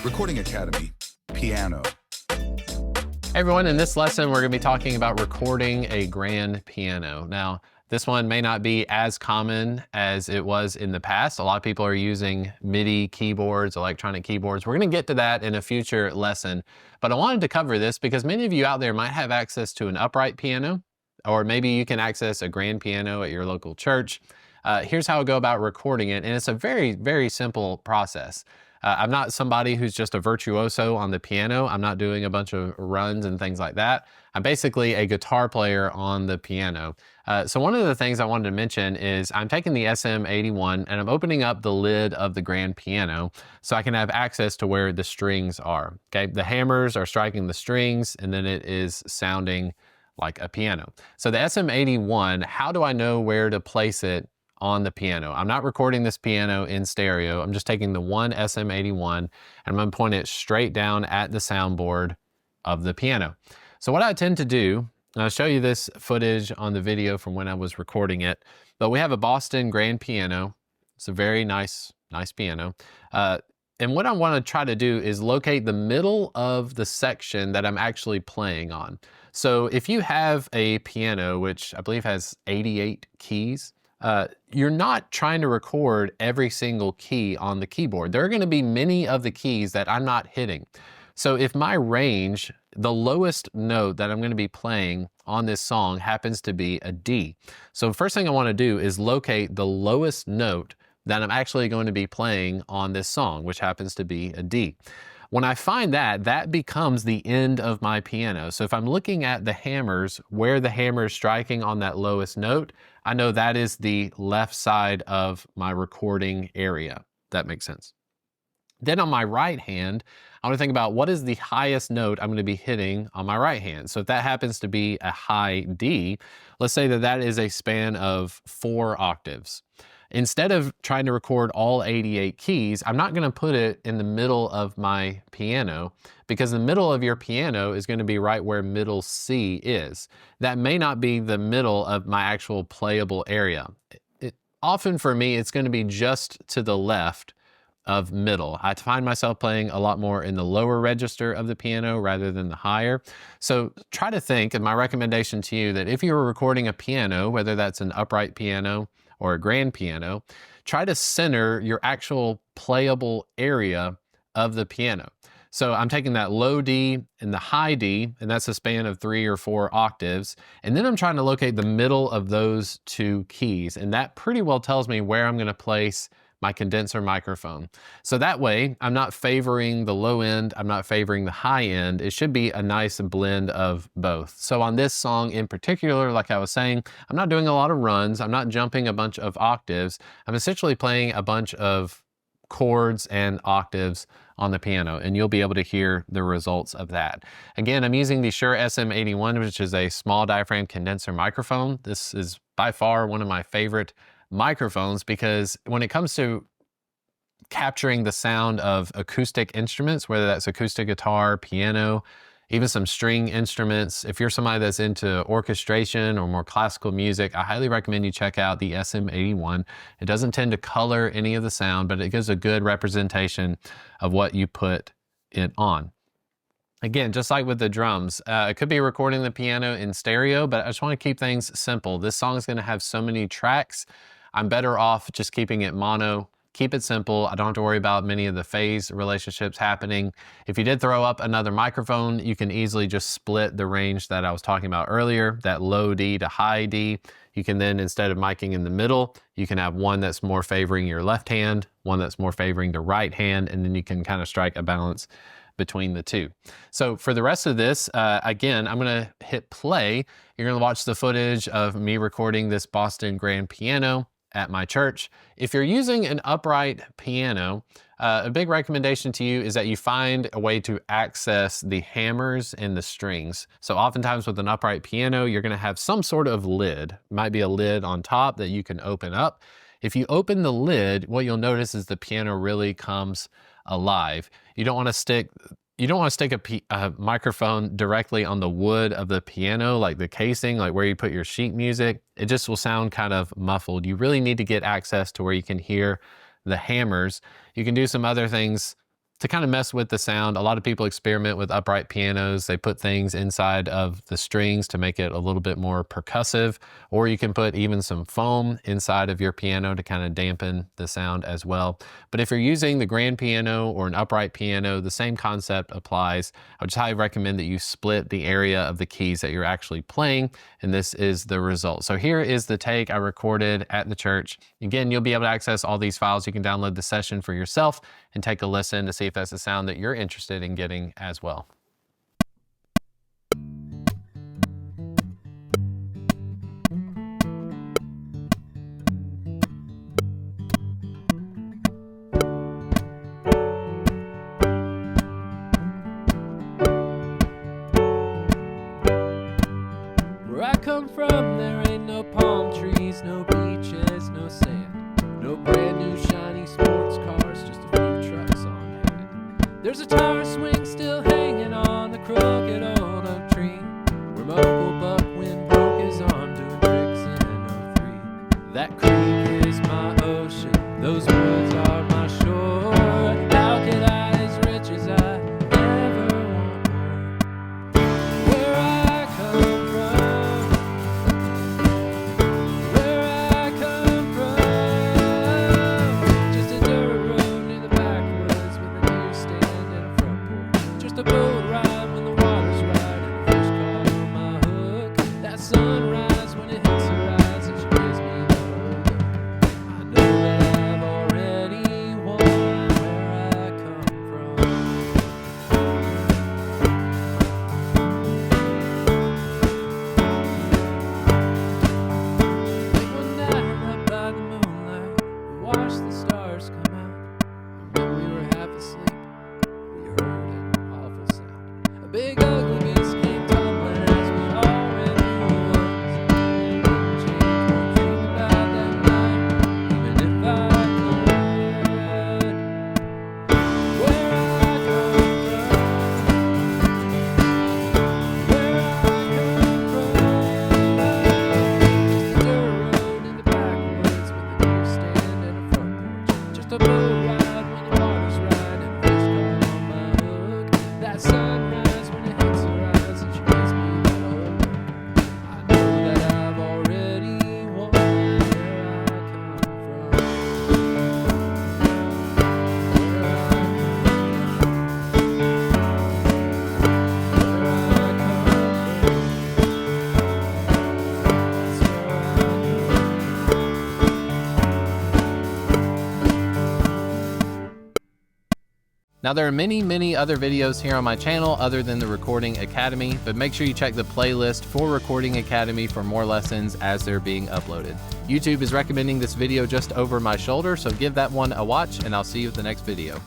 Recording Academy, piano. Hey everyone, in this lesson, we're going to be talking about recording a grand piano. Now, this one may not be as common as it was in the past. A lot of people are using MIDI keyboards, electronic keyboards. We're going to get to that in a future lesson, but I wanted to cover this because many of you out there might have access to an upright piano, or maybe you can access a grand piano at your local church. Here's how I go about recording it, and it's a very, very simple process. I'm not somebody who's just a virtuoso on the piano. I'm not doing a bunch of runs and things like that. I'm basically a guitar player on the piano. So one of the things I wanted to mention is I'm taking the SM81 and I'm opening up the lid of the grand piano so I can have access to where the strings are. Okay, the hammers are striking the strings and then it is sounding like a piano. So the SM81, how do I know where to place it on the piano? I'm not recording this piano in stereo. I'm just taking the one SM81 and I'm going to point it straight down at the soundboard of the piano. So what I tend to do, and I'll show you this footage on the video from when I was recording it, but we have a Boston grand piano. It's a very nice piano. And what I want to try to do is locate the middle of the section that I'm actually playing on. So if you have a piano, which I believe has 88 keys, you're not trying to record every single key on the keyboard. There are going to be many of the keys that I'm not hitting. So if my range, the lowest note that I'm going to be playing on this song happens to be a D. So first thing I want to do is locate the lowest note that I'm actually going to be playing on this song, which happens to be a D. When I find that, that becomes the end of my piano. So if I'm looking at the hammers, where the hammer is striking on that lowest note, I know that is the left side of my recording area. That makes sense. Then on my right hand, I want to think about what is the highest note I'm going to be hitting on my right hand. So if that happens to be a high D, let's say that that is a span of 4 octaves. Instead of trying to record all 88 keys, I'm not going to put it in the middle of my piano because the middle of your piano is going to be right where middle C is. That may not be the middle of my actual playable area. Often for me, it's going to be just to the left of middle. I find myself playing a lot more in the lower register of the piano rather than the higher. So try to think, and my recommendation to you, that if you were recording a piano, whether that's an upright piano or a grand piano, try to center your actual playable area of the piano. So I'm taking that low D and the high D, and that's a span of 3 or 4 octaves. And then I'm trying to locate the middle of those 2 keys. And that pretty well tells me where I'm going to place my condenser microphone. So that way, I'm not favoring the low end, I'm not favoring the high end. It should be a nice blend of both. So on this song in particular, like I was saying, I'm not doing a lot of runs, I'm not jumping a bunch of octaves. I'm essentially playing a bunch of chords and octaves on the piano, and you'll be able to hear the results of that. Again, I'm using the Shure SM81, which is a small diaphragm condenser microphone. This is by far one of my favorite microphones because when it comes to capturing the sound of acoustic instruments, whether that's acoustic guitar, piano, even some string instruments, if you're somebody that's into orchestration or more classical music, I highly recommend you check out the SM81. It doesn't tend to color any of the sound, but it gives a good representation of what you put it on. Again, just like with the drums, it could be recording the piano in stereo, but I just want to keep things simple. This song is going to have so many tracks. I'm better off just keeping it mono. Keep it simple. I don't have to worry about many of the phase relationships happening. If you did throw up another microphone, you can easily just split the range that I was talking about earlier, that low D to high D. You can then, instead of miking in the middle, you can have one that's more favoring your left hand, one that's more favoring the right hand, and then you can kind of strike a balance between the two. So for the rest of this, again, I'm gonna hit play. You're gonna watch the footage of me recording this Boston grand piano at my church. If you're using an upright piano, a big recommendation to you is that you find a way to access the hammers and the strings. So oftentimes with an upright piano, you're gonna have some sort of lid. It might be a lid on top that you can open up. If you open the lid, what you'll notice is the piano really comes alive. You don't want to stick a microphone directly on the wood of the piano, like the casing, like where you put your sheet music. It just will sound kind of muffled. You really need to get access to where you can hear the hammers. You can do some other things to kind of mess with the sound. A lot of people experiment with upright pianos. They put things inside of the strings to make it a little bit more percussive, or you can put even some foam inside of your piano to kind of dampen the sound as well. But if you're using the grand piano or an upright piano, the same concept applies. I would just highly recommend that you split the area of the keys that you're actually playing, and this is the result. So here is the take I recorded at the church. Again, you'll be able to access all these files. You can download the session for yourself and take a listen to see if that's a sound that you're interested in getting as well. Where I come from, there ain't no palm trees, no beaches, no sand, no brand new shiny sports cars, just a few trucks on hand. There's a tire swing still hanging on the crooked old oak tree, where my Uncle Buck Wind broke his arm doing tricks in '03. That creek is my ocean, those woods are my shore. How could I, as rich as I, ever want more? Where I come from, where I come from, just a dirt road near the backwoods with a deer stand and a front porch. Just a boat ride when the water's right and the fish caught on my hook. That sunrise when it hits her eyes and she gives me the whole look. I know that I've already won where I come from. Late one night up by the moonlight, we watched the stars come out. And when we were half asleep, we heard an awful sound. A big ugly beast came tumbling as we already knew it was. And it wouldn't change one thing about that night, even if I could. Where I come from, just a dirt road in the backwoods with a deer stand and a front porch. Just a boat ride when the water's right and a fish caught on my hook. That sunrise when it hits her eyes and she gives me that whole look. I know that I've already won where I come from. Where I Now there are many other videos here on my channel other than the Recording Academy, but make sure you check the playlist for Recording Academy for more lessons as they're being uploaded. YouTube is recommending this video just over my shoulder, so give that one a watch and I'll see you at the next video.